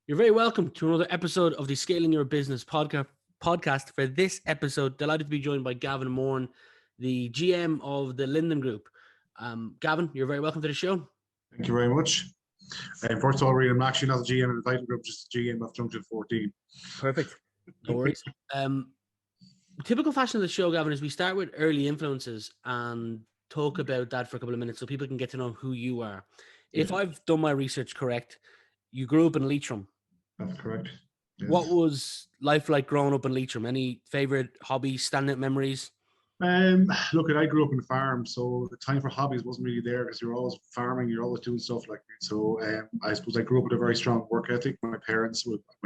You're very welcome to another episode of the Scaling Your Business podcast. For this episode, delighted to be joined by Gavin Moore, the GM of the Linden Group. Gavin, you're very welcome to the show. Thank you very much. First of all, Rian, I'm actually not the GM of the Untitled Group, just the GM of Junction14. Perfect. No worries. Typical fashion of the show, Gavin, is we start with early influences and talk about that for a couple of minutes so people can get to know who you are. If I've done my research correct, you grew up in Leitrim. That's correct. Yes. What was life like growing up in Leitrim? Any favorite hobbies, standout memories? Look, I grew up on a farm, so the time for hobbies wasn't really there because you're always farming, you're always doing stuff like that. So I suppose I grew up with a very strong work ethic. My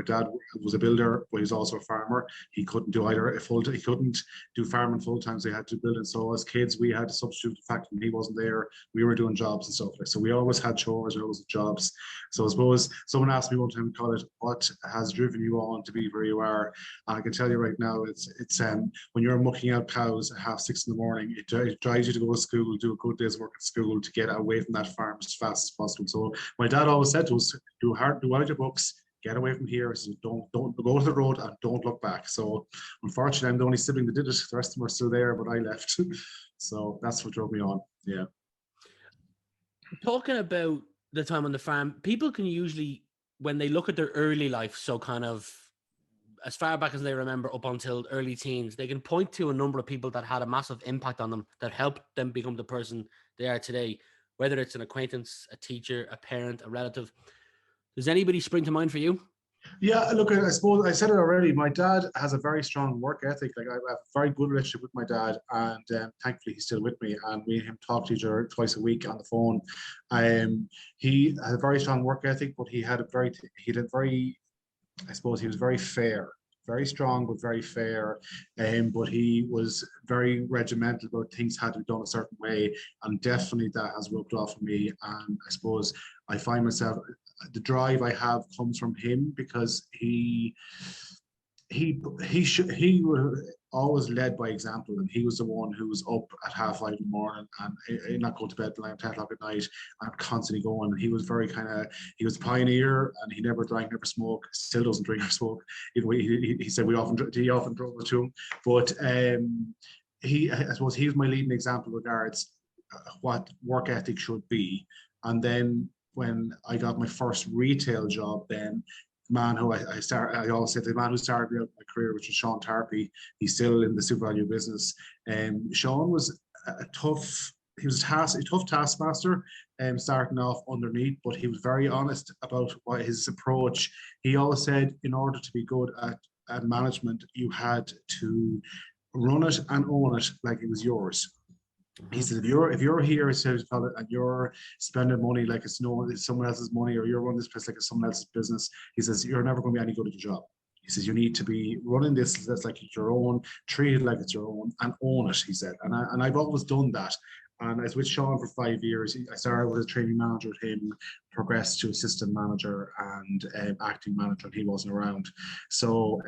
dad was a builder, but he's also a farmer. He couldn't do either he couldn't do farming full time, so he had to build it. So as kids, we had to substitute the fact that he wasn't there. We were doing jobs and stuff like. So we always had chores, we always had jobs. So I suppose someone asked me one time in college, what has driven you on to be where you are? And I can tell you right now, it's when you're mucking out cows at 6:30 in the morning, it drives you to go to school, do a good day's work at school to get away from that farm as fast as possible. So my dad always said to us, do out your books, get away from here. So don't go to the road and don't look back. So unfortunately, I'm the only sibling that did it. The rest of them are still there, but I left. So that's what drove me on. Yeah. Talking about the time on the farm, people can usually, when they look at their early life, so kind of as far back as they remember up until early teens, they can point to a number of people that had a massive impact on them that helped them become the person they are today, whether it's an acquaintance, a teacher, a parent, a relative. Does anybody spring to mind for you? Yeah, look, I suppose I said it already. My dad has a very strong work ethic. Like I have a very good relationship with my dad, and thankfully he's still with me. And we and him talk to each other twice a week on the phone. He had a very strong work ethic, but he was very fair, very strong, but very fair. But he was very regimental about things had to be done a certain way. And definitely that has rubbed off on me. And I suppose I find myself, the drive I have comes from him because he was always led by example, and he was the one who was up at 5:30 in the morning and not going to bed till 10 o'clock at night and constantly going. And he was he was a pioneer, and he never drank, never smoked, still doesn't drink or smoke. He said he often drove it to him, but I suppose he was my leading example regards what work ethic should be. And then when I got my first retail job, then man who I always say the man who started my career, which was Sean Tarpey. He's still in the super value business. Sean was a tough taskmaster, starting off underneath, but he was very honest about what his approach. He always said, in order to be good at management, you had to run it and own it like it was yours. He said, if you're here, and you're spending money like it's someone else's money, or you're running this place like it's someone else's business, he says, you're never going to be any good at your job. He says, you need to be running this that's like it's your own, treat it like it's your own, and own it, he said. And I've always done that. And I was with Sean for 5 years. I started as a training manager with him, progressed to assistant manager and acting manager, and he wasn't around. So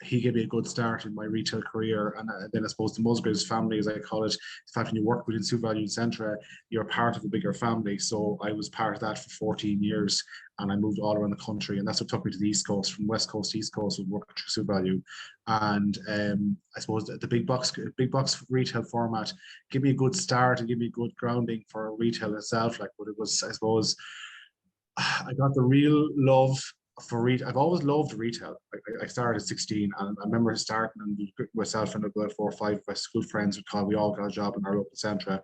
he gave me a good start in my retail career. And then I suppose the Musgraves family, as I call it, the fact when you work within Super Value Centra, you're part of a bigger family. So I was part of that for 14 years. And I moved all around the country, and that's what took me to the East Coast, from West Coast to East Coast, with working through Super Value. And I suppose the big box retail format gave me a good start and gave me a good grounding for retail itself. Like, but it was, I suppose, I got the real love for retail. I've always loved retail. I started at 16, and I remember starting, and myself and about 4 or 5 of my school friends would call. We all got a job in our local centre.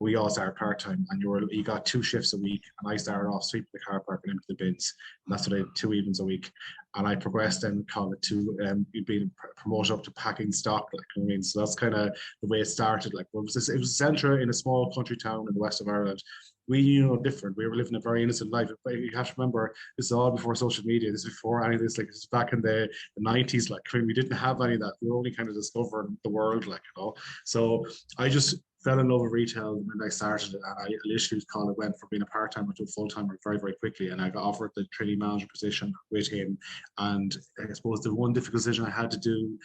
We all started part-time, and you got 2 shifts a week, and I started off sweeping the car park and empty the bins, and that's what I did, 2 evenings a week. And I progressed then call it to being promoted up to packing stock, like, you know what I mean. So that's kind of the way it started. Like, it was a centre in a small country town in the west of Ireland. We knew no different. We were living a very innocent life. But you have to remember, this is all before social media. This is before any of this. Like, this is back in the 90s. Like, I mean, we didn't have any of that. We were only kind of discovering the world, like, you know. So I just fell in love with retail when I started, and I literally went from being a part-timer to a full-timer very, very quickly. And I got offered the training manager position with him. And I suppose the one difficult decision I had to do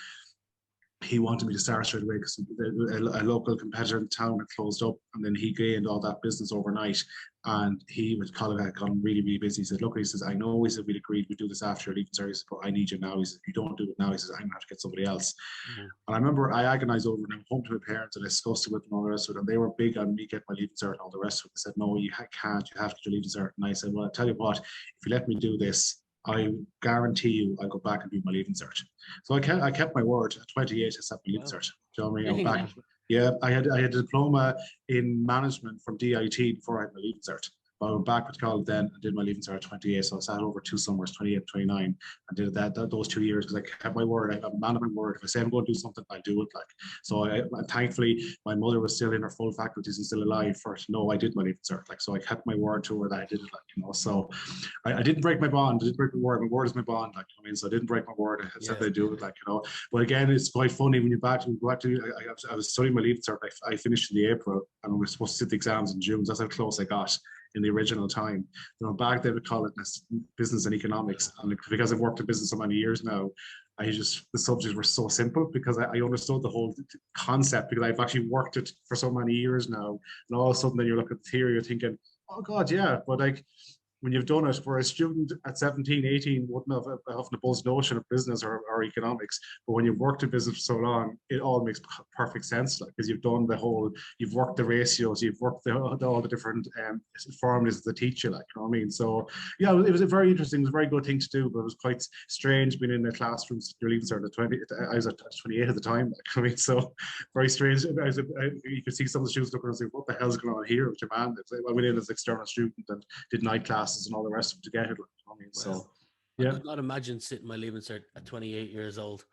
he wanted me to start straight away because a local competitor in town had closed up, and then he gained all that business overnight. And he was Colin had gotten really, really busy. He said, "Look," he says, "I know," he said, "we'd agreed we'd do this after your leaving service, but I need you now." He says, "If you don't do it now," he says, "I'm gonna have to get somebody else." And I remember I agonized over it, and I went home to my parents and I discussed it with them and all the rest of it, and they were big on me getting my leaving cert and all the rest of it. They said, "No, you can't. You have to do leaving cert." And I said, "Well, I tell you what, if you let me do this, I guarantee you I'll go back and do my leaving cert." So I kept my word. At 28, I set my leaving cert. Do you know what I mean? I went back. Yeah, I had a diploma in management from DIT before I had my leaving cert. But I went back with college then and did my leaving cert at 28. So I sat over 2 summers, 28, 29, and did those 2 years because I kept my word. I'm a man of my word. If I say I'm going to do something, I do it. Like, so thankfully my mother was still in her full faculties and still alive for it to know I did my leaving cert. Like, so I kept my word to her that I did it. Like, you know, so I didn't break my bond. I didn't break my word. My word is my bond. Like, I mean, so I didn't break my word. I said I do it. Like, you know, but again, it's quite funny when you go back to. I was studying my leaving cert. I finished in the April, and we were supposed to sit the exams in June. That's how close I got in the original time. You know, back they would call it business and economics, and because I've worked in business so many years now, the subjects were so simple because I understood the whole concept because I've actually worked it for so many years now, and all of a sudden then you look at the theory, you're thinking, oh God, yeah, but like when you've done it, where a student at 17, 18 wouldn't have a buzz notion of business or economics, but when you've worked in business for so long, it all makes perfect sense, like, because you've done you've worked the ratios, you've worked all the different formulas that teach you, like, you know what I mean? So yeah, it was a very interesting, it was a very good thing to do, but it was quite strange being in the classroom. You're leaving cert at 20, I was at 28 at the time, like, I mean, so very strange. You could see some of the students looking and say, what the hell's going on here with your man? I went in as an external student and did night classes and all the rest of it to get it. Like, I mean, so yeah. I could not imagine sitting my leaving cert at 28 years old.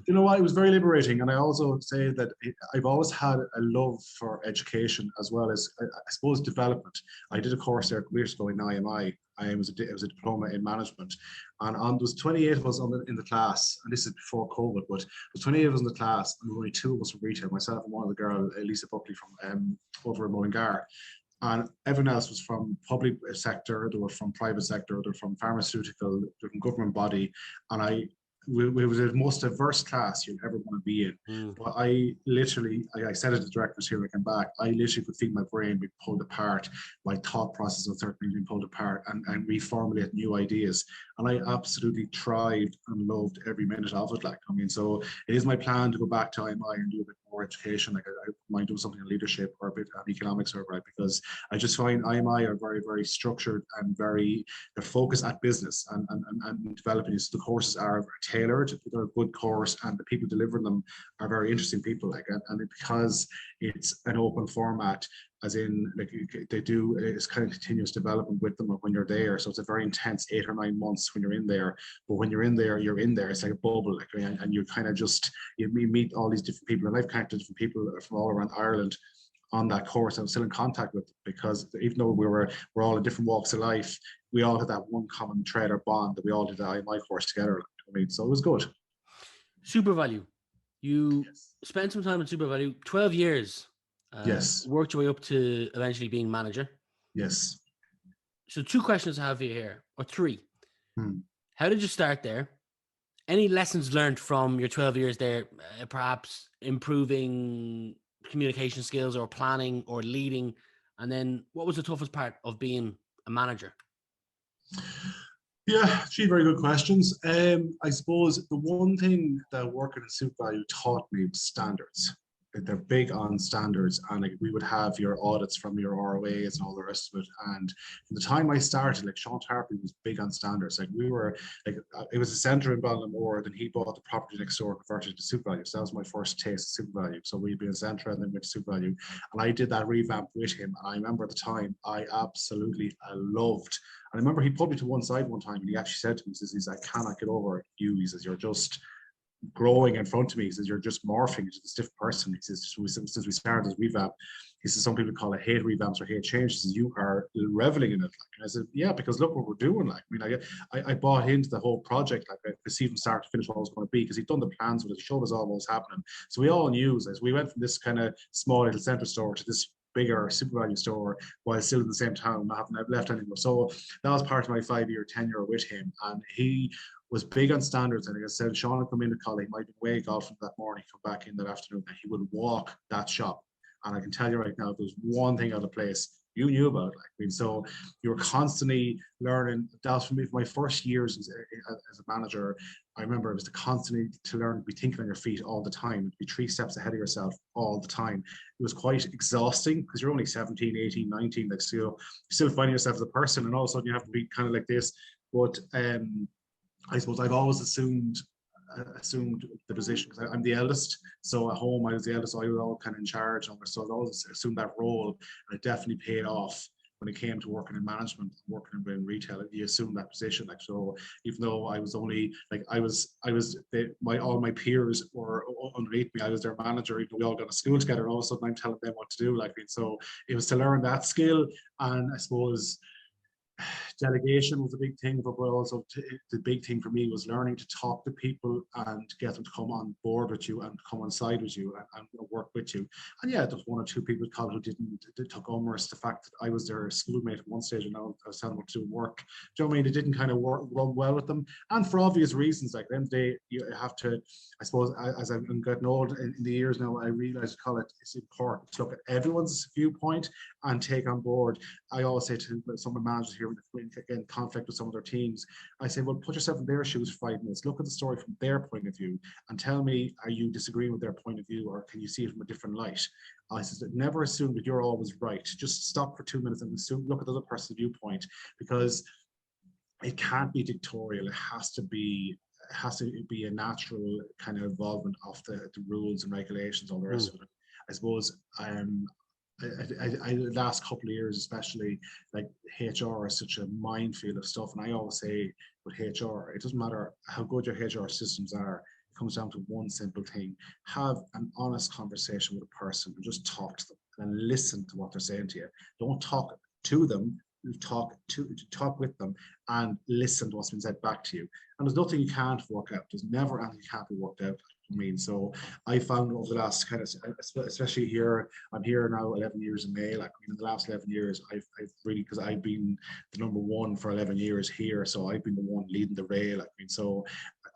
You know what? It was very liberating, and I also say that I've always had a love for education as well as I suppose development. I did a course there years ago in IMI. It was a diploma in management, and there was 28 of us in the class, and this is before COVID, but there was 28 of us in the class, and there were only 2 of us from retail, myself and one of the girl, Lisa Buckley from over in Mullingar. And everyone else was from public sector, they were from private sector, they were from pharmaceutical, they were from government body. And we was the most diverse class you'll ever want to be in. But I said it to the directors here when I came back, I literally could feel my brain being pulled apart, my thought process of certain things being pulled apart and reformulate new ideas. And I absolutely thrived and loved every minute of it. Like, I mean, so it is my plan to go back to IMI and do a bit more education. Like, I might do something in leadership or a bit of economics or right, because I just find IMI are very, very structured and they're focused at business and developing. So the courses are tailored, they're a good course, and the people delivering them are very interesting people. Like, and because it's an open format, as in, like, they do, it's kind of continuous development with them when you're there. So it's a very intense 8 or 9 months when you're in there. But when you're in there, it's like a bubble, like, and you kind of just, you meet all these different people. And I've connected different people from all around Ireland on that course. I'm still in contact with them because even though we're all in different walks of life, we all had that one common thread or bond that we all did the IMI course together. I mean, so it was good. SuperValu. You spent some time in SuperValu, 12 years. Yes. Worked your way up to eventually being manager. Yes. So 2 questions I have for you here, or 3. How did you start there? Any lessons learned from your 12 years there, perhaps improving communication skills or planning or leading? And then what was the toughest part of being a manager? Yeah, 3 very good questions. I suppose the one thing that working in SuperValu taught me was standards. They're big on standards, and like, we would have your audits from your ROAs and all the rest of it. And from the time I started, like, Sean Tarpley was big on standards. Like, we were like, it was a centre in Ballinamore, then he bought the property next door, converted it to SuperValu. So that was my first taste of SuperValu. So we'd be in centre and then went to SuperValu, and I did that revamp with him. And I remember at the time, I absolutely loved. And I remember he put me to one side one time, and he actually said to me, he says, I cannot get over you. He says, you're just growing in front of me. He says, you're just morphing into this different person. He says, since we started this revamp, he says, some people call it hate revamps or hate changes. He says, you are reveling in it. Like, and I said, yeah, because look what we're doing. Like, I mean, I bought into the whole project. Like, I could see from start to finish what it was going to be, because he'd done the plans with it. He showed us all what was happening. So we all knew, as we went from this kind of small little centre store to this bigger super value store while still in the same town, not having left anymore. So that was part of my 5-year tenure with him. And he was big on standards. And like I said, Sean would come in to college, he might be away golfing that morning, come back in that afternoon, and he would walk that shop. And I can tell you right now, if there's one thing out of place, you knew about it. Like, I mean, so you were constantly learning. That was for me, for my first years as a manager. I remember it was to constantly to learn to be thinking on your feet all the time, to be 3 steps ahead of yourself all the time. It was quite exhausting because you're only 17, 18, 19, like still finding yourself as a person, and all of a sudden you have to be kind of like this. But I suppose I've always assumed the position because I'm the eldest. So at home I was the eldest, so I was all kind of in charge. So I always assumed that role, and it definitely paid off when it came to working in management, working in retail. You assume that position. Like, so even though I was only like all my peers were underneath me, I was their manager. Even though we all got to school together, and all of a sudden I'm telling them what to do. Like, so it was to learn that skill, and I suppose delegation was a big thing, but also the big thing for me was learning to talk to people and get them to come on board with you and come on side with you and work with you. And yeah, there's 1 or 2 people at college who took umbrage the fact that I was their schoolmate at one stage, and I was telling them what to do work. Do you know what I mean? It didn't kind of run well with them, and for obvious reasons. Like, then you have to, I suppose, as I'm getting old in the years now, I realize it's important to look at everyone's viewpoint and take on board. I always say to some of the managers here, when in conflict with some of their teams, I say, well, put yourself in their shoes for 5 minutes, look at the story from their point of view, and tell me, are you disagreeing with their point of view, or can you see it from a different light? I said, never assume that you're always right. Just stop for 2 minutes and look at the other person's viewpoint, because it can't be dictatorial. It has to be a natural kind of involvement of the rules and regulations, all the rest of it. I suppose I the last couple of years, especially, like, HR is such a minefield of stuff, and I always say with HR, it doesn't matter how good your HR systems are. It comes down to one simple thing: have an honest conversation with a person and just talk to them and listen to what they're saying to you. Don't talk to them. Talk with them and listen to what's been said back to you. And there's nothing you can't work out. There's never anything can't be worked out. I mean, so I found over the last kind of, especially here, I'm here now 11 years in May. Like, in the last 11 years, I've really, because I've been the #1 for 11 years here, so I've been the one leading the rail. I mean, so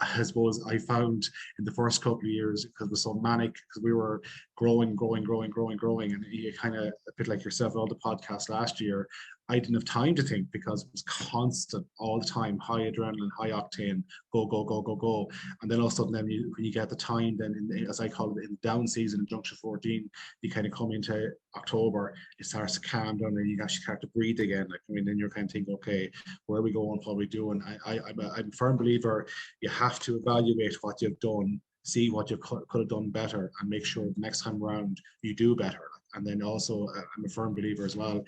I suppose I found in the first couple of years, because it was so manic, because we were growing, and you kind of, a bit like yourself, all the podcasts last year, I didn't have time to think because it was constant all the time, high adrenaline, high octane, go. And then all of a sudden, then when you get the time, then as I call it, in the down season in Junction 14, you kind of come into October, it starts to calm down and you actually start to breathe again. Like, I mean, then you're kind of thinking, okay, where are we going? What are we doing? I'm a firm believer you have to evaluate what you've done, see what you could have done better, and make sure the next time around you do better. And then also, I'm a firm believer as well,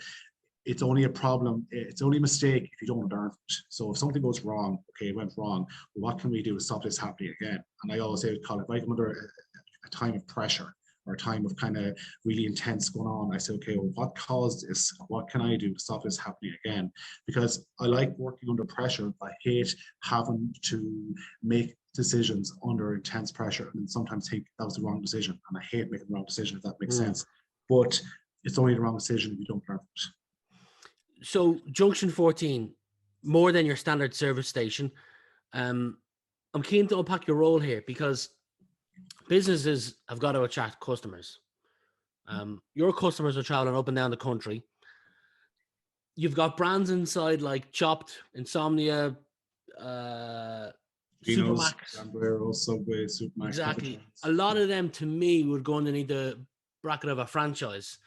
it's only a problem, it's only a mistake if you don't learn it. So if something goes wrong, okay, it went wrong, well, what can we do to stop this happening again? And I always say, Colin, if I come under a time of pressure or a time of kind of really intense going on, I say, okay, well, what caused this? What can I do to stop this happening again? Because I like working under pressure. I hate having to make decisions under intense pressure and sometimes think that was the wrong decision. And I hate making the wrong decision, if that makes sense. But it's only the wrong decision if you don't learn it. So Junction 14, more than your standard service station. I'm keen to unpack your role here, because businesses have got to attract customers. Your customers are traveling up and down the country. You've got brands inside like Chopped, Insomnia, Supermax, Subway, Supermax. Exactly. A lot of them, to me, would go underneath the bracket of a franchise.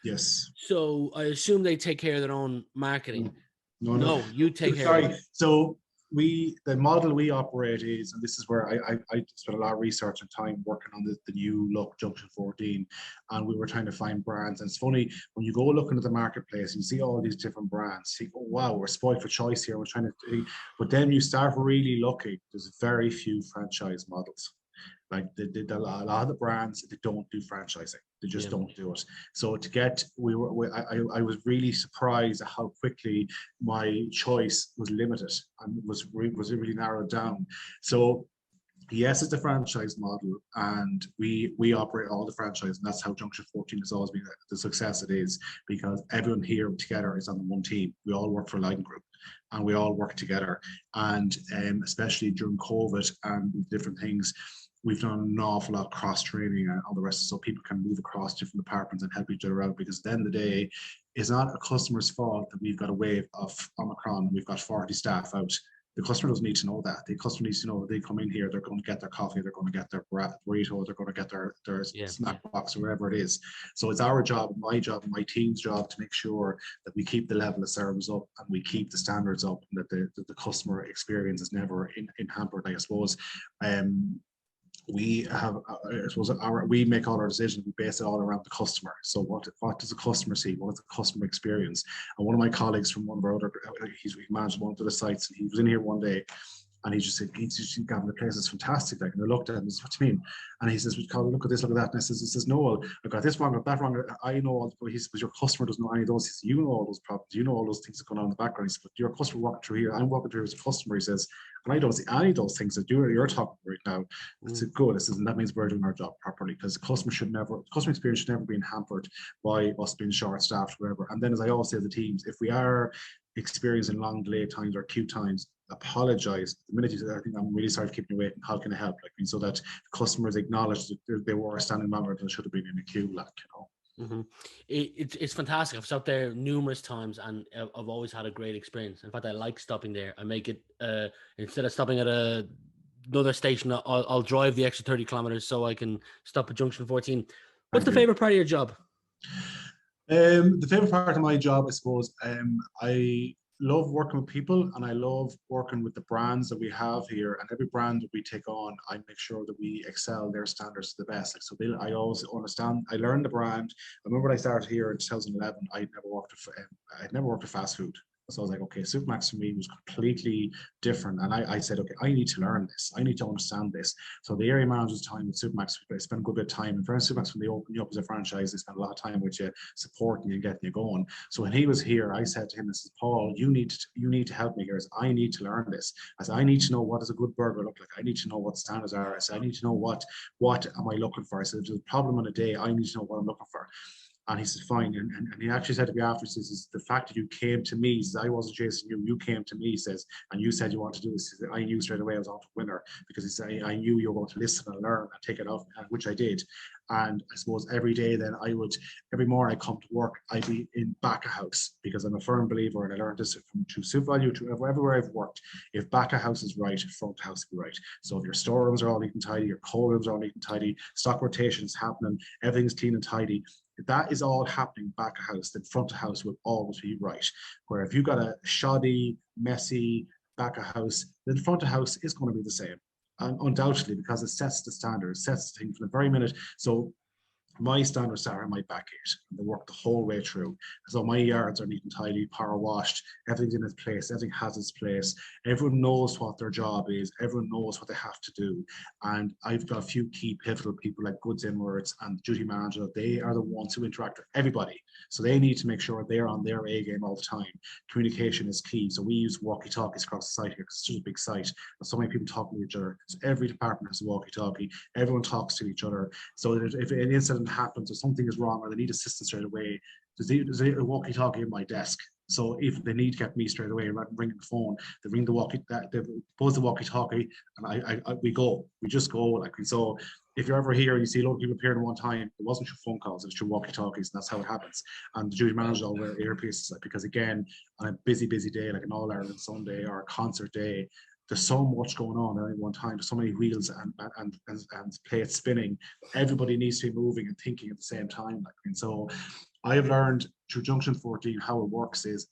Yes. So I assume they take care of their own marketing. No, you take care. Sorry. So the model we operate is, and this is where I spent a lot of research and time working on the new look Junction 14, and we were trying to find brands. And it's funny, when you go looking at the marketplace, you see all these different brands, you go, wow, we're spoiled for choice here. We're trying to, but then you start really looking. There's very few franchise models. Like a lot of the brands, they don't do franchising. They just don't do it. So I was really surprised at how quickly my choice was limited and was really narrowed down. So Yes, it's a franchise model, and we operate all the franchise, and that's how Junction 14 has always been the success it is, because everyone here together is on the one team. We all work for Lanigan Group, and we all work together. And especially during COVID and different things, we've done an awful lot of cross training and all the rest, so people can move across different departments and help each other out. Because at the end of the day, it's not a customer's fault that we've got a wave of Omicron. We've got 40 staff out. The customer doesn't need to know that. The customer needs to know that they come in here, they're going to get their coffee, they're going to get their burrito, they're going to get their snack box or whatever it is. So it's our job, my job, my team's job to make sure that we keep the level of service up and we keep the standards up, and that the customer experience is never in hampered, I suppose. We have, I suppose, we make all our decisions. We base it all around the customer. So what does the customer see? What is the customer experience? And one of my colleagues from one of our other, he managed one of the sites, and he was in here one day, and he just said, Gavin, the place is fantastic. Like, and I looked at him, what do you mean? And he says, look at this, look at that. And he says, no, I got this wrong, I got that wrong. I know all, but he says, your customer doesn't know any of those. He says, you know all those problems, you know all those things that are going on in the background. He says, but your customer walking through here, I'm walking through as a customer. He says, and I don't see any of those things that you're talking right now. It's good. It says, and that means we're doing our job properly, because the customer experience should never be hampered by us being short-staffed, whatever. And then, as I always say to the teams, if we are experiencing long delay times or queue times, apologize the minute you say, I think I'm really sorry to keep you waiting, how can I help? Like, so that customers acknowledge that they were standing longer than should have been in a queue, like, you know. It's fantastic. I've stopped there numerous times, and I've always had a great experience. In fact, I like stopping there. I make it instead of stopping at another station, I'll drive the extra 30 kilometers so I can stop at Junction 14. What's the favorite part of your job? The favorite part of my job, I suppose, I love working with people, and I love working with the brands that we have here. And every brand that we take on, I make sure that we excel their standards to the best. Like, so I always understand. I learned the brand. I remember when I started here in 2011. I'd never worked at fast food. So I was like, okay, Supermax for me was completely different. And I said, okay, I need to learn this. I need to understand this. So the area manager's time with Supermax, I spent a good bit of time. And for Supermax, when they opened you up as a franchise, they spent a lot of time with you, supporting you and getting you going. So when he was here, I said to him, I said, Paul, you need to help me here. I need to learn this. I said, I need to know what does a good burger look like. I need to know what standards are. I said, I need to know what am I looking for. I said, if there's a problem on a day, I need to know what I'm looking for. And he said, fine. And he actually said to me after, he says, the fact that you came to me, he says, I wasn't chasing you, you came to me, he says, and you said you want to do this. He said, I knew straight away I was on to winner, because he said, I knew you were going to listen and learn and take it off, which I did. And I suppose every day then every morning I come to work, I'd be in back of house, because I'm a firm believer, and I learned this from SuperValu to everywhere I've worked. If back of house is right, front of house will be right. So if your storerooms are all neat and tidy, your cold rooms are all neat and tidy, stock rotation is happening, everything's clean and tidy, if that is all happening back of house, then front of house will always be right. Where if you've got a shoddy, messy back of house, then front of house is going to be the same. Undoubtedly, because it sets the standard, it sets the thing from the very minute. So my standards are in my back gate, and they work the whole way through. So my yards are neat and tidy, power washed, everything's in its place, everything has its place. Everyone knows what their job is, everyone knows what they have to do. And I've got a few key pivotal people like goods inwards and duty manager. They are the ones who interact with everybody. So they need to make sure they're on their A game all the time. Communication is key. So we use walkie-talkies across the site here, because it's such a big site. And so many people talk to each other. So every department has a walkie-talkie. Everyone talks to each other. So that if an incident happens or something is wrong or they need assistance straight away, there's a walkie-talkie in my desk. So if they need to get me straight away, rather than ringing the phone, they ring the walkie-talkie, and we just go. Like, so if you're ever here and you see a lot of people appearing at one time, it wasn't your phone calls, it was your walkie-talkies, and that's how it happens. And the duty managers all wear earpieces, because again, on a busy day, like an All-Ireland Sunday or a concert day, there's so much going on at any one time. There's so many wheels and plates spinning. Everybody needs to be moving and thinking at the same time. Like, and so I have learned through Junction 14 how it works is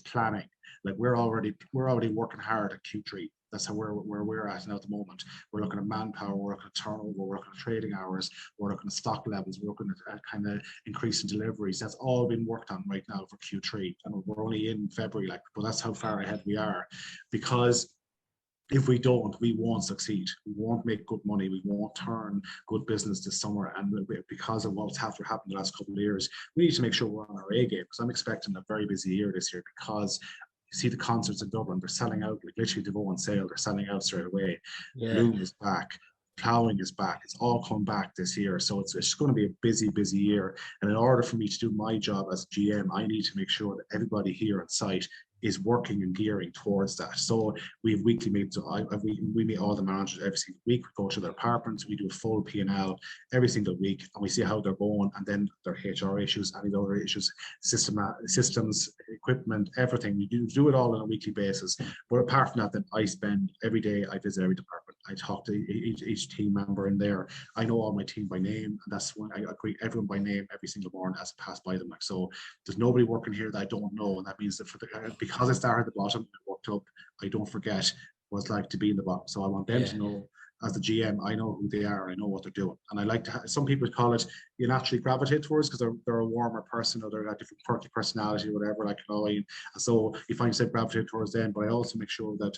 planning. Like, we're already working hard at Q3. That's how where we're at now at the moment. We're looking at manpower, we're looking at turnover, we're looking at trading hours, we're looking at stock levels, we're looking at kind of increasing deliveries. That's all been worked on right now for Q3. And we're only in February, like, but that's how far ahead we are. Because if we don't, we won't succeed. We won't make good money. We won't turn good business this summer. And because of what's happened the last couple of years, we need to make sure we're on our A game, because I'm expecting a very busy year this year, because see the concerts in Dublin, they're selling out, like literally they go on sale, they're selling out straight away. Yeah. Bloom is back. Plowing is back. It's all come back this year. So it's going to be a busy, busy year. And in order for me to do my job as a GM, I need to make sure that everybody here on site is working and gearing towards that. So we have weekly meetings. So we meet all the managers every single week. We go to their apartments. We do a full P&L every single week, and we see how they're going. And then their HR issues, any other issues, systems, equipment, everything. We do it all on a weekly basis. But apart from that, then I spend every day. I visit every department. I talk to each team member in there. I know all my team by name, and that's when I greet everyone by name every single morning as I pass by them. Like, so there's nobody working here that I don't know, and that means that because I started at the bottom and worked up, I don't forget what it's like to be in the bottom. So I want them to know, as the GM, I know who they are, I know what they're doing. And I like to some people call it, you naturally gravitate towards because they're a warmer person, or they're a different quirky personality or whatever, like, you know, and so you find yourself gravitate towards them. But I also make sure that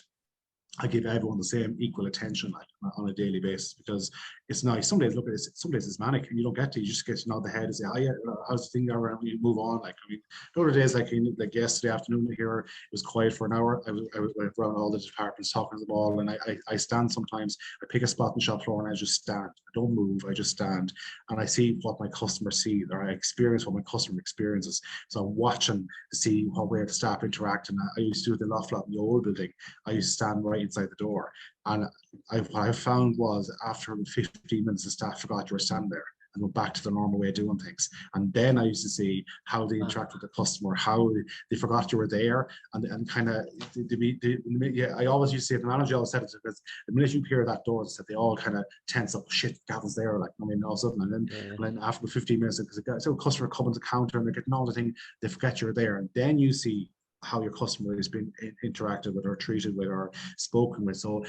I give everyone the same equal attention, like, on a daily basis, because it's nice. Some days, look at it, some days it's manic and you don't get to, you just get to nod the head and say, oh yeah, how's the thing going? You move on. Like, I mean, the other days, like yesterday afternoon here, it was quiet for an hour. I went around all the departments talking to them all, and I stand sometimes, I pick a spot in the shop floor and I just stand. I don't move, I just stand, and I see what my customers see, or I experience what my customer experiences. So I'm watching to see how way the staff interact. And I used to do the loft lot in the old building. I used to stand right inside the door, and what I found was after 15 minutes the staff forgot you were standing there and went back to the normal way of doing things. And then I used to see how they interact with the customer, how they forgot you were there, and kind of, yeah, I always used to say, the manager always said it, because the minute you hear that door, they all kind of tense up, shit, Gavin's there, like, I mean, all of a sudden, and then after 15 minutes, because a customer comes to the counter and they're getting all the thing, they forget you're there, and then you see how your customer has been interacted with or treated with or spoken with. So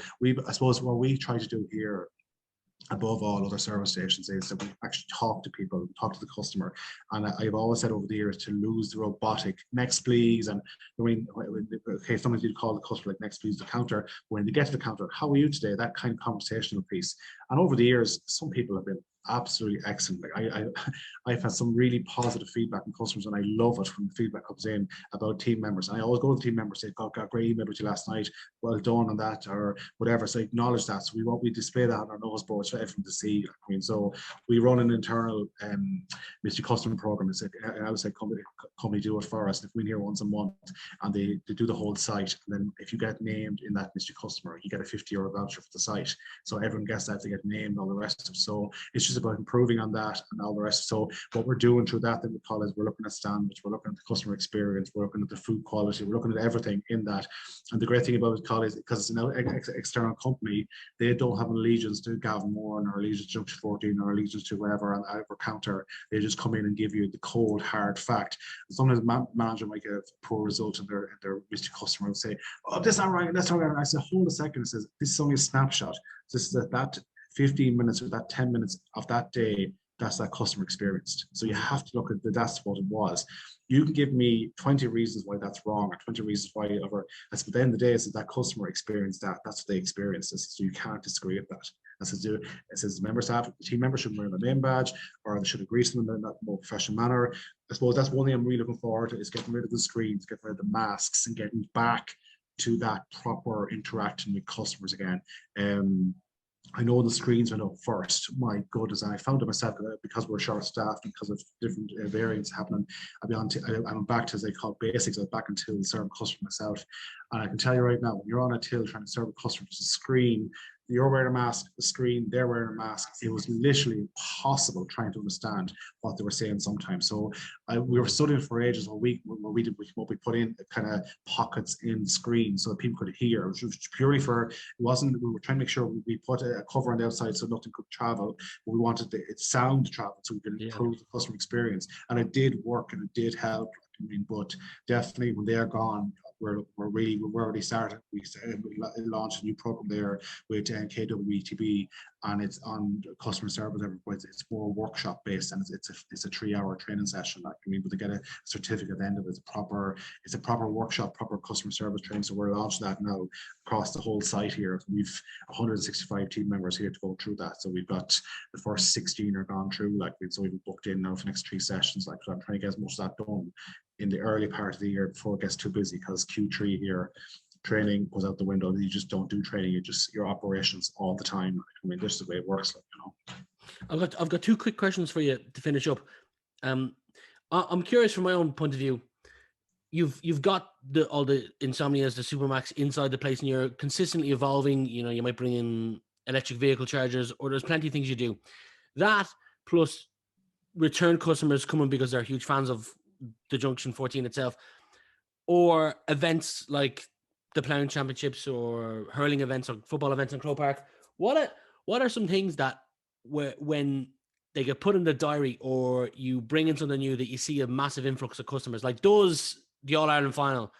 I suppose what we try to do here, above all other service stations, is that we actually talk to people, talk to the customer. And I've always said over the years to lose the robotic next please. And I mean, okay, sometimes you'd call the customer like next please the counter. When they get to the counter, how are you today? That kind of conversational piece. And over the years, some people have been absolutely excellent. Like I've had some really positive feedback from customers, and I love it when the feedback comes in about team members. And I always go to the team members, say, got a great email with you last night, well done on that, or whatever. So I acknowledge that. So we display that on our nose boards for everyone to see. I mean, so we run an internal mystery customer program. It's like an outside company do it for us. And if we hear once a month, and they do the whole site, and then if you get named in that mystery customer, you get a €50 voucher for the site. So everyone gets that, they get named, and all the rest of it. So it's just about improving on that and all the rest. So what we're doing through that we call is, we're looking at standards, we're looking at the customer experience, we're looking at the food quality, we're looking at everything in that. And the great thing about it, Call, is because it's an external company, they don't have an allegiance to Gavin Moore or allegiance to Junction14 or allegiance to whatever on our counter. They just come in and give you the cold hard fact. And sometimes manager might get a poor result in their mystery customer and say, oh, that's not right, that's not right. And I say, hold a second. It says, this is only a snapshot. This is that 15 minutes or that 10 minutes of that day, that's that customer experienced. So you have to look at that's what it was. You can give me 20 reasons why that's wrong, or 20 reasons why ever. At the end of the day, it's that customer experienced that. That's what they experienced. So you can't disagree with that. It says the member staff, the team members should wear their name badge, or they should agree to them in that more professional manner. I suppose that's one thing I'm really looking forward to, is getting rid of the screens, getting rid of the masks, and getting back to that proper interaction with customers again. I know the screens went up first. My goodness, I found it myself because we're short-staffed, because of different variants happening. I'm back to, as they call, basics. I was back until serving customer myself, and I can tell you right now, when you're on a till trying to serve a customer, there's a screen. You're wearing a mask, the screen, they're wearing a mask. It was literally impossible trying to understand what they were saying sometimes. So we were studying for ages. We put in kind of pockets in the screen so that people could hear. It was purely for, we were trying to make sure we put a cover on the outside so nothing could travel. But we wanted its sound to travel so we could improve the customer experience. And it did work, and it did help. I mean, but definitely when they're gone, we're already started. We launched a new program there with KWETB, and it's on customer service. It's more workshop based, and it's a 3-hour training session. Like, I mean, but they get a certificate at the end of it. It's a proper workshop, proper customer service training. So we're launching that now across the whole site here. We've 165 team members here to go through that. So we've got the first 16 are gone through. Like, so we've booked in now for the next 3 sessions. Like, so I'm trying to get as much of that done in the early part of the year before it gets too busy, because Q3 here, training goes out the window. You just don't do training. You just your operations all the time. I mean, this is the way it works. Like, you know. I've got two quick questions for you to finish up. I'm curious from my own point of view. You've got all the Insomnias, the Supermax inside the place, and you're consistently evolving. You know, you might bring in electric vehicle chargers, or there's plenty of things you do. That plus return customers coming because they're huge fans of the Junction 14 itself, or events like the Ploughing Championships or hurling events or football events in Crow Park. What are some things that when they get put in the diary, or you bring in something new, that you see a massive influx of customers? Like, does the All-Ireland final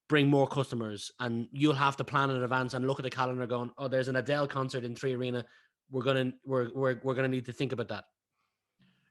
bring more customers, and you'll have to plan in advance and look at the calendar going, oh, there's an Adele concert in 3 Arena. We're gonna need to think about that.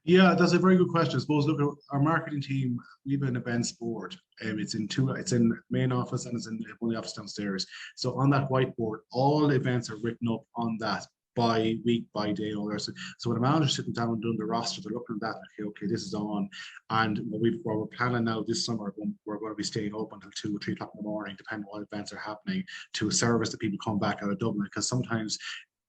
Yeah, that's a very good question. I suppose, look, our marketing team, we have an events board. It's in main office, and it's in one of the office downstairs. So on that whiteboard, all events are written up on that by week, by day, and all that. So when the manager's sitting down and doing the roster, they're looking at that, okay, this is on. And what we're planning now this summer, we're going to be staying open until 2 or 3 o'clock in the morning, depending on what events are happening, to service the people come back out of Dublin. Because sometimes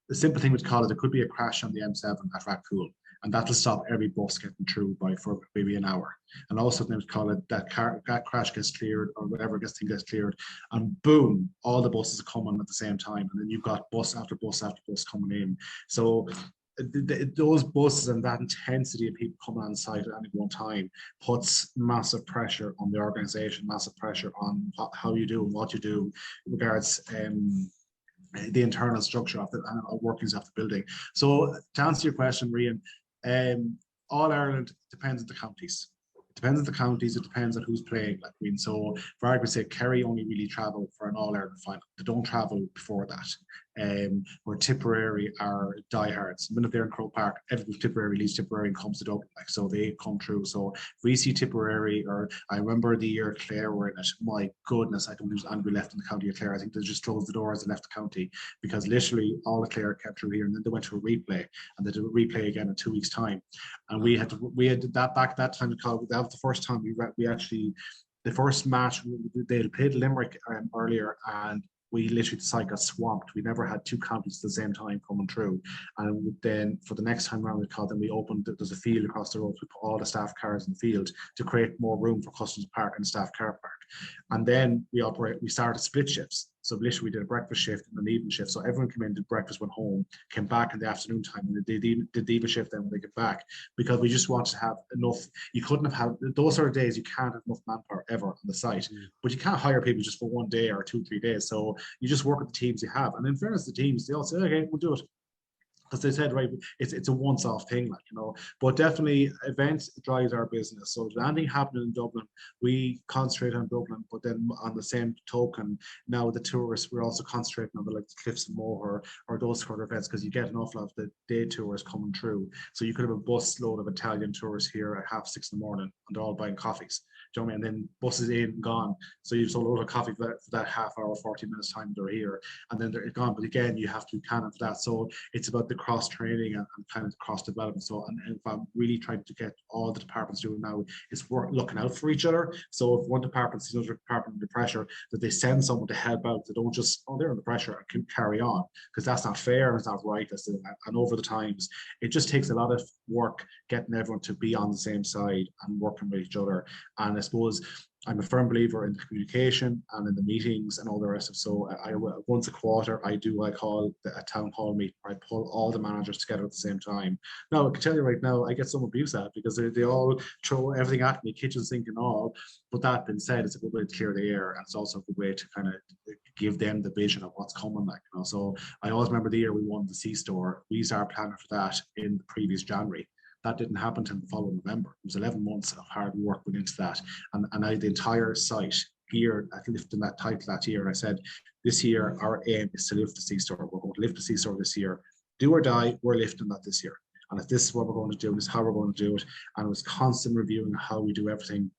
the simple thing with Call, there could be a crash on the M7 at Rathcoole, and that'll stop every bus getting through for maybe an hour. And also then call it that crash gets cleared, or whatever thing gets cleared, and boom, all the buses are coming at the same time, and then you've got bus after bus after bus coming in. So those buses and that intensity of people coming on site at any one time puts massive pressure on the organisation, massive pressure on how you do and what you do in regards the internal structure of the workings of the building. So to answer your question, Rian, All Ireland depends on the counties. It depends on the counties. It depends on who's playing. Like, I mean, so for argument's sake, Kerry only really travel for an All Ireland final. They don't travel before that. Where Tipperary are diehards. The minute they're in Crow Park, everybody Tipperary leaves Tipperary and comes to Dublin. Like, so they come through. So if we see Tipperary, or I remember the year Clare were in it, my goodness, I don't think there's anybody left in the county of Clare. I think they just closed the doors and left the county, because literally all of Clare kept through here, and then they went to a replay, and they did a replay again in 2 weeks' time. And we had that back that time to call. That was the first time we actually, the first match they played Limerick earlier, and we literally, the site got swamped. We never had 2 counties at the same time coming through. And then for the next time around, we called them, we opened, there's a field across the road. We put all the staff cars in the field to create more room for customers to park in the staff car park. And then we started split shifts. So literally we did a breakfast shift and an evening shift. So everyone came in, did breakfast, went home, came back in the afternoon time, and they did the evening shift then when they get back, because we just wanted to have enough. You couldn't have had those sort of days. You can't have enough manpower ever on the site, but you can't hire people just for 1 day or 2, 3 days. So you just work with the teams you have. And in fairness, the teams, they all say, okay, we'll do it. Because they said, right, it's a once-off thing, like, you know. But definitely, events drives our business. So if anything happening in Dublin, we concentrate on Dublin. But then on the same token, now with the tourists, we're also concentrating on the Cliffs and Moher or those sort of events, because you get an awful lot of the day tours coming through. So you could have a bus load of Italian tourists here at 6:30 in the morning, and they're all buying coffees. Do you know what I mean? And then buses in and gone. So you've sold a load of coffee for that half hour, 40 minutes time they're here, and then they're gone. But again, you have to plan for that. So it's about the cross training and kind of cross development. So, and if I'm really trying to get all the departments doing now, is looking out for each other. So if one department sees another department under pressure, that they send someone to help out. They don't just, oh, they're under pressure, and can carry on, because that's not fair and it's not right. And over the times, it just takes a lot of work getting everyone to be on the same side and working with each other. And I suppose I'm a firm believer in the communication and in the meetings and all the rest of it. So I once a quarter, I call a town hall meeting where I pull all the managers together at the same time. Now, I can tell you right now, I get some abuse at it, because they all throw everything at me, kitchen sink and all. But that being said, it's a good way to clear the air, and it's also a good way to kind of give them the vision of what's coming, like, you know. So I always remember the year we won the C-Store. We started planning for that in the previous January. That didn't happen until the following November. It was 11 months of hard work went into that. And I had the entire site geared at lifting that title that year. And I said, this year, our aim is to lift the C-Store. We're going to lift the C-Store this year. Do or die, we're lifting that this year. And if this is what we're going to do, this is how we're going to do it. And it was constant reviewing how we do everything.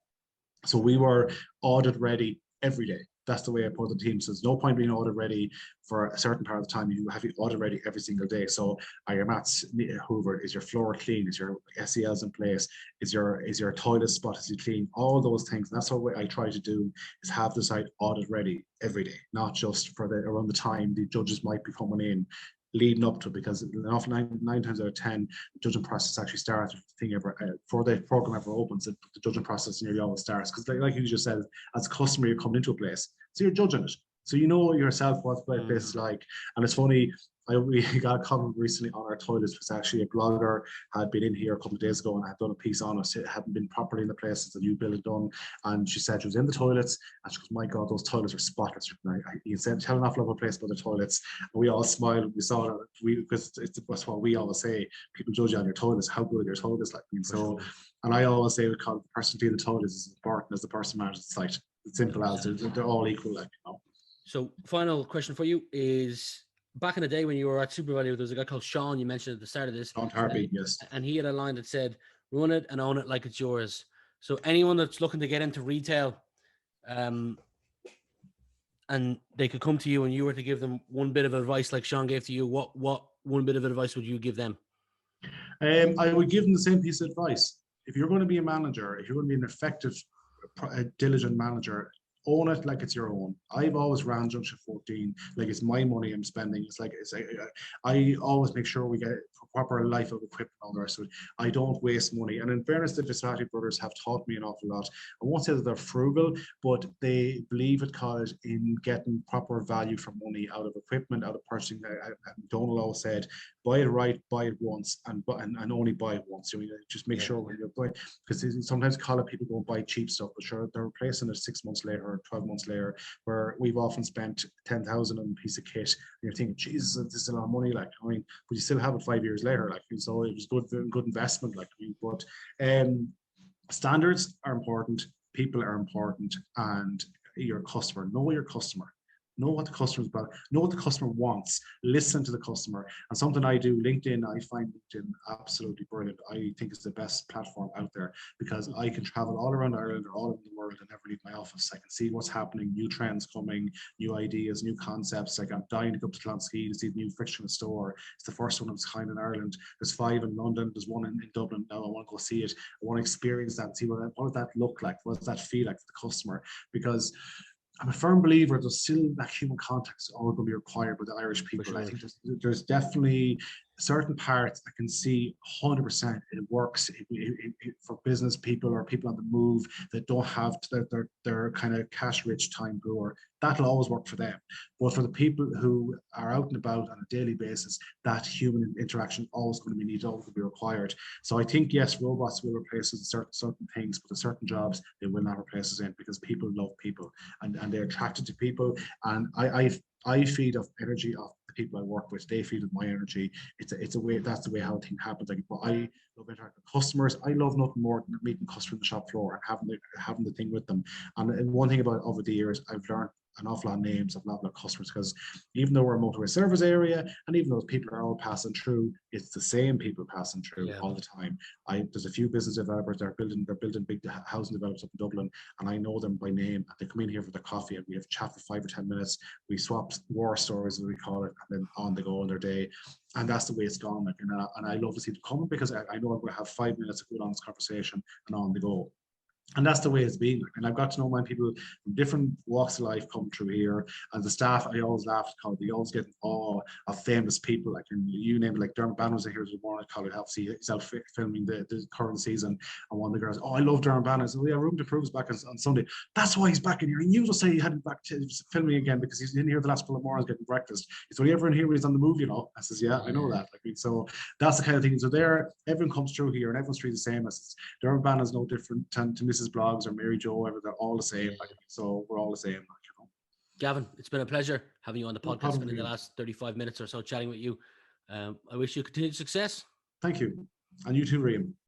So we were audit ready every day. That's the way I put the team. So there's no point being audit ready for a certain part of the time. You have to audit ready every single day. So are your mats hoovered? Is your floor clean? Is your SELs in place? Is your toilet spot, is it clean? All those things. And that's what I try to do, is have the site audit ready every day, not just for around the time the judges might be coming in, leading up to, because nine times out of 10, the judging process actually starts before the program ever opens. The judging process nearly always starts, because like you just said, as a customer, you're coming into a place, so you're judging it, so you know yourself what the place is like. And it's funny, we got a comment recently on our toilets. It was actually a blogger had been in here a couple of days ago and had done a piece on us. It hadn't been properly in the place since the new building done, and she said she was in the toilets and she goes, "My God, those toilets are spotless." He said, "Tell an awful lot of place about the toilets," and we all smiled when we saw it. Because that's what we always say: people judge you on your toilets, how good are your toilets like. And so, and I always say, the person cleaning the toilets is as important as the person managing the site. It's simple as they're all equal, like, you know. So, final question for you is: back in the day when you were at Super Value, there was a guy called Sean, you mentioned at the start of this. Sean Tarby, yes. And he had a line that said, "Run it and own it like it's yours." So anyone that's looking to get into retail, and they could come to you and you were to give them one bit of advice like Sean gave to you, what one bit of advice would you give them? I would give them the same piece of advice. If you're going to be a manager, if you're going to be an effective, diligent manager, own it like it's your own. I've always ran Junction14 like it's my money I'm spending. I always make sure we get proper life of equipment on there, so I don't waste money. And in fairness, the Visati brothers have taught me an awful lot. I won't say that they're frugal, but they believe at college in getting proper value for money out of equipment, out of purchasing. Donald always said, buy it right, buy it once, and only buy it once. So just make sure when you're buying, because sometimes college people go and buy cheap stuff, but sure, they're replacing it 6 months later or 12 months later, where we've often spent 10,000 on a piece of kit, and you're thinking, Jesus, this is a lot of money, like, I mean, but you still have it 5 years later, like, so it was good investment, like, but standards are important, people are important, and your customer, know your customer. Know what the customer's about. Know what the customer wants. Listen to the customer. And something I do, LinkedIn, I find LinkedIn absolutely brilliant. I think it's the best platform out there, because I can travel all around Ireland or all over the world and never leave my office. I can see what's happening, new trends coming, new ideas, new concepts. Like, I'm dying to go up to Clonskee to see the new fictional store. It's the first one of its kind in Ireland. There's 5 in London. There's one in Dublin. Now I want to go see it. I want to experience that and see what does that look like? What does that feel like for the customer? Because I'm a firm believer there's still that human contact is always going to be required with the Irish people. Sure. I think there's definitely certain parts I can see 100% it works for business people or people on the move that don't have their kind of cash rich time poor. That'll always work for them. But for the people who are out and about on a daily basis, that human interaction is always going to be needed, always going to be required. So I think, yes, robots will replace us in certain things, but in certain jobs, they will not replace us in, because people love people and they're attracted to people. And I feed off energy off the people I work with. They feed off my energy. It's a way, that's the way how things happen. Like, but I love interacting with customers. I love nothing more than meeting customers on the shop floor and having the thing with them. And one thing about over the years, I've learned an awful lot of names of a lot of customers, because even though we're a motorway service area and even though people are all passing through, it's the same people passing through all the time. There's a few business developers that are building big housing developments up in Dublin, and I know them by name. They come in here for their coffee and we have a chat for 5 or 10 minutes. We swap war stories, as we call it, and then on they go on their day. And that's the way it's gone. Like, and I love to see them coming, because I know I'm going to have 5 minutes of good honest conversation and on they go. And that's the way it's been. And I've got to know my people from different walks of life come through here. And the staff, I always laugh because they always get awe of famous people. Like, and you name it, like Dermot Bannon was here this morning at college. Obviously, he's out filming the current season. And one of the girls, I love Dermot Bannon. So, yeah, Room to Prove's back on Sunday. That's why he's back in here. And you just say he had him back to filming again, because he's in here the last couple of mornings getting breakfast. He's only ever in here when he's on the move, I says, yeah, I know that. Like, so that's the kind of thing. So there, everyone comes through here and everyone's treated the same. As Dermot Bannon is no different to Mrs. Blogs or Mary Jo, they're all the same. Like, so we're all the same. Gavin, it's been a pleasure having you on the podcast, spending the last 35 minutes or so chatting with you. I wish you continued success. Thank you. And you too, Rian.